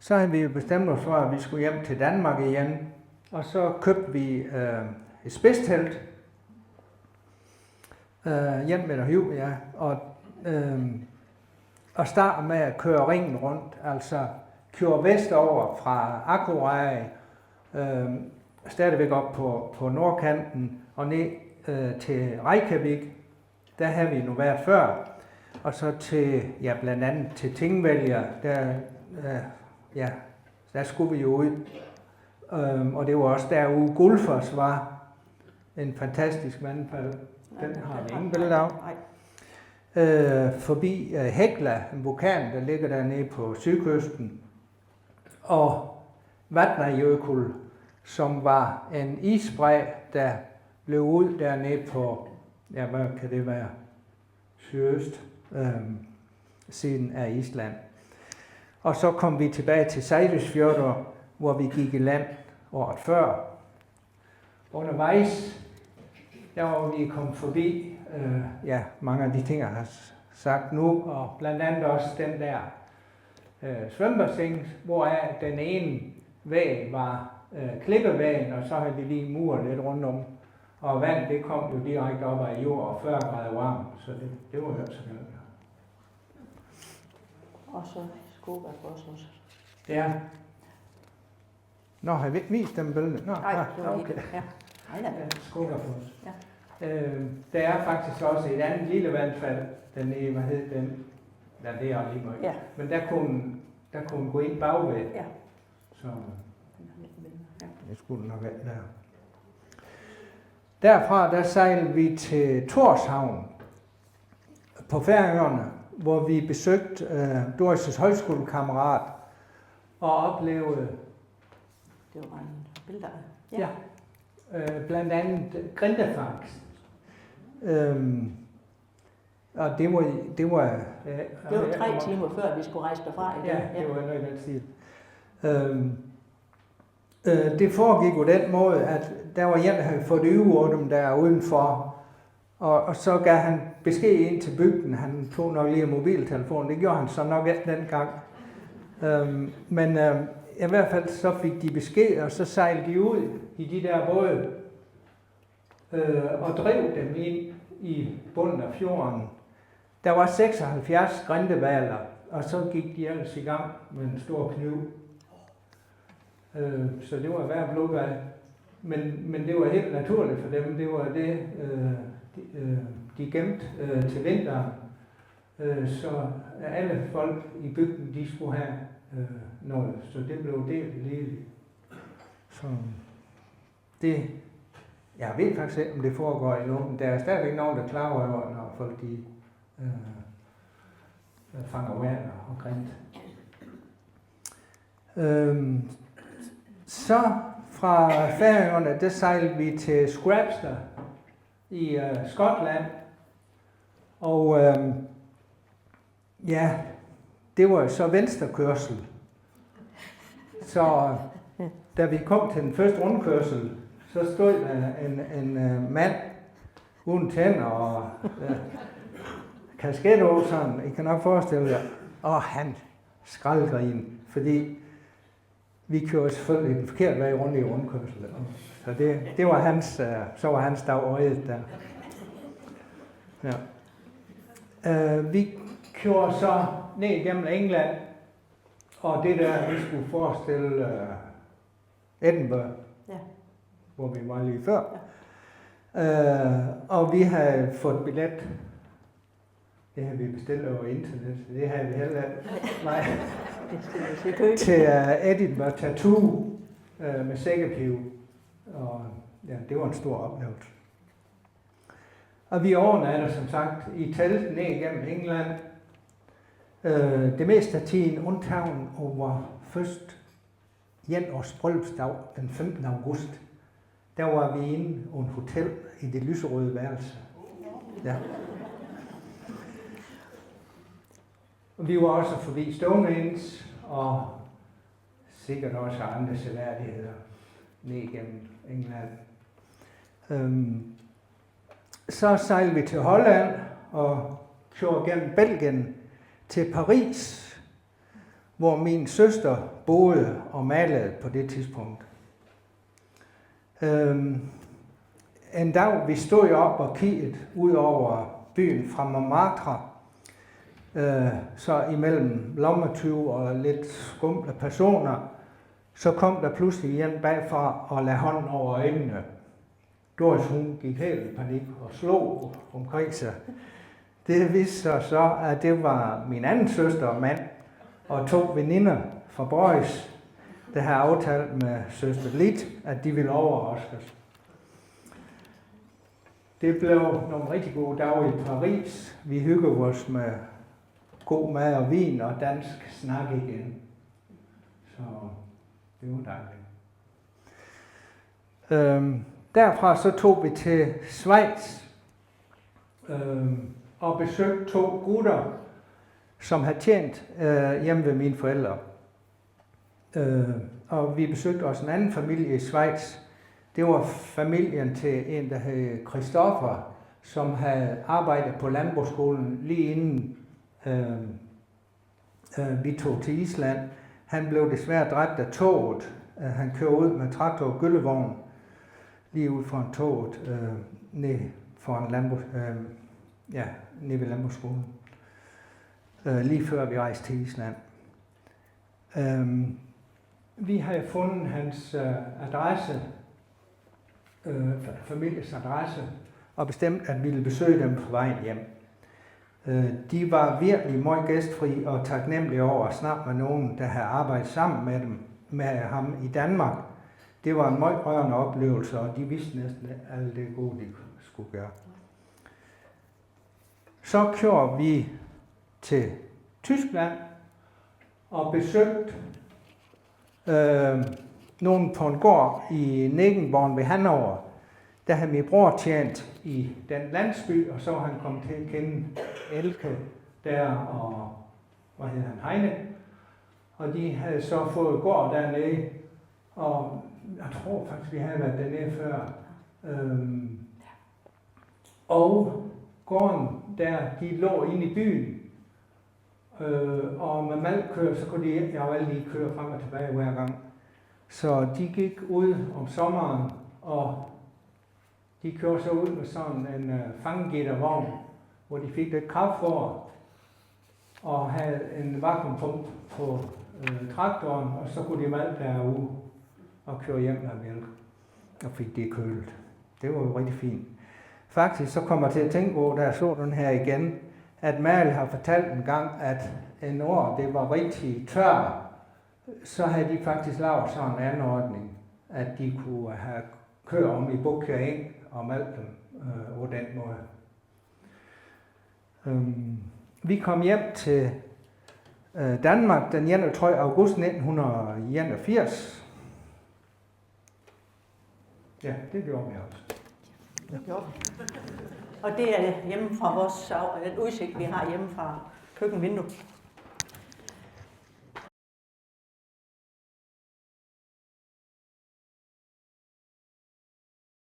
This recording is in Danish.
Så havde vi jo bestemt os for, at vi skulle hjem til Danmark igen. Og så købte vi et spidstelt. Hjem med derhjul, ja. Og startede med at køre ringen rundt. Altså køre vestover fra Akureyri, stadigvæk op på nordkanten og ned til Reykjavik. Der havde vi nu været før. Og så til, ja, blandt andet til Tingvellir, der skulle vi jo ud. Og det var også derude Gullfoss var en fantastisk vandfald. Den har vi ingen billede af. Forbi Hekla, en vulkan, der ligger dernede på sydkysten. Og Vatnajökull, som var en isbræ, der blev ud dernede på, ja, hvad kan det være, sydøst siden af Island. Og så kom vi tilbage til Seyðisfjörður, hvor vi gik i land året før. Undervejs, der var vi kommet forbi mange af de ting, jeg har sagt nu, og blandt andet også den der svømmebassin, hvor den ene væg var klippevæggen, og så havde vi lige mur lidt rundt om. Og vand, det kom jo direkte op af jord og 40 grader varmt, så det var jo så godt. Og så Skógafoss også. Ja. Nå, har vi ikke vist dem billeder? Nej, det var okay. Ja. Skógafoss. Ja. Der er faktisk også et andet lille vandfald, dernede, hvad hed den? Ja, det er lige meget. Ja. Men der kunne gå ind bagved. Ja. Så det skulle nok være der. Derfra der sejlede vi til Tórshavn på Færøerne, hvor vi besøgte Doris' højskolekammerat og oplevede Det var en billede af. Ja. Blandt andet grindefangst. Og det var Det var 3 timer før vi skulle rejse derfra igen. Ja, det var noget i den stil. Det foregik på den måde, at der var en, der havde fået øve dem der udenfor, og så gav han besked ind til bygden. Han tog nok lige mobiltelefonen, det gjorde han så nok ikke dengang. Men i hvert fald så fik de besked, og så sejlede de ud i de der både og drev dem ind i bunden af fjorden. Der var 76 grindehvaler, og så gik de ellers i gang med en stor kniv. Så det var hver blodbad. Men det var helt naturligt for dem. Det var det, de gemte til vinteren. Så alle folk i bygden, de skulle have noget. Så det blev delt lige. Så det, jeg ved faktisk ikke, om det foregår i Lund. Der er stadigvæk nogen, der klarer over, når folk de fanger hvaler og grint. Så fra Færøerne, der sejlede vi til Scrabster i Skotland. Og det var så venstrekørsel. Så da vi kom til den første rundkørsel, så stod der en mand uden tænder og kasket over sådan, I kan nok forestille jer, og han skraldgrin, fordi vi kørte selvfølgelig den forkerte vej rundt i rundkørsel. Så det var hans, så var hans dag øjet der. Ja. Vi kørte så ned gennem England, og det der, vi skulle forestille Edinburgh, hvor vi var lige før. Ja. Og vi havde fået billet. Det havde vi bestilt over internet, så det havde vi heller nej. Til Edinburgh Tattoo med sækkepiv. Og ja, det var en stor oplevelse. Og vi overnatter som sagt i telt ned igennem England. Det meste af tiden undtagen over først 1 års bryllupsdag den 15. august. Der var vi inde på en hotel i det lyserøde værelse. Ja. Og vi var også forbi Stonehenge og sikkert også andre seværdigheder ned igennem England. Så sejlede vi til Holland og kørte gennem Belgien til Paris, hvor min søster boede og malede på det tidspunkt. En dag vi stod op og kiggede ud over byen fra Montmartre, så imellem lommetyve og lidt skumle personer, så kom der pludselig en bagfra og lagde hånden over øjnene. Doris hun gik helt i panik og slog omkring sig. Det viste sig så, at det var min anden søster og mand og 2 veninder fra Borges, der havde aftalt med søster Lit, at de ville overraskes. Det blev nogle rigtig gode dage i Paris. Vi hyggede os med god mad og vin og dansk snak igen. Så det var dejligt. Derfra så tog vi til Schweiz og besøgte 2 gutter, som havde tjent hjemme ved mine forældre. Og vi besøgte også en anden familie i Schweiz. Det var familien til en, der hed Christoffer, som havde arbejdet på landbrugsskolen lige inden vi tog til Island. Han blev desværre dræbt af toget. Han kørte ud med traktor og gyllevogn lige ud foran toget ned ved landbrugsskolen. Lige før vi rejste til Island. Vi havde fundet hans adresse, families adresse, og bestemt, at vi ville besøge dem på vejen hjem. De var virkelig meget gæstfri og taknemmelige over at snakke med nogen, der havde arbejdet sammen med ham i Danmark. Det var en meget rørende oplevelse, og de vidste næsten alt det gode, de skulle gøre. Så kørte vi til Tyskland og besøgte nogen på en gård i Negenborn ved Hannover. Der havde min bror tjent i den landsby, og så var han kommet til at kende Elke der, og hvad hed han, Heine. Og de havde så fået gård dernede, og jeg tror faktisk, vi havde været dernede før. Og gården der, de lå inde i byen, og med malkøer, så kunne de lige køre frem og tilbage hver gang. Så de gik ud om sommeren, og de kørte så ud med sådan en fanggittervogn, hvor de fik lidt kraftfor, og havde en vakuumpump på traktoren, og så kunne de malke derude og køre hjem med mælk, og fik det kølet. Det var jo rigtig fint. Faktisk så kommer jeg til at tænke på, da jeg så den her igen, at Mal har fortalt en gang, at en år det var rigtig tør, så havde de faktisk lavet sådan en anordning, at de kunne have kørt om i Bukja Eng og malke dem på den måde. Vi kom hjem til Danmark den 31. august 1981. Ja, det gjorde vi også. Ja. Og det er hjemme fra vores den udsigt, vi har hjemme fra køkkenvinduet.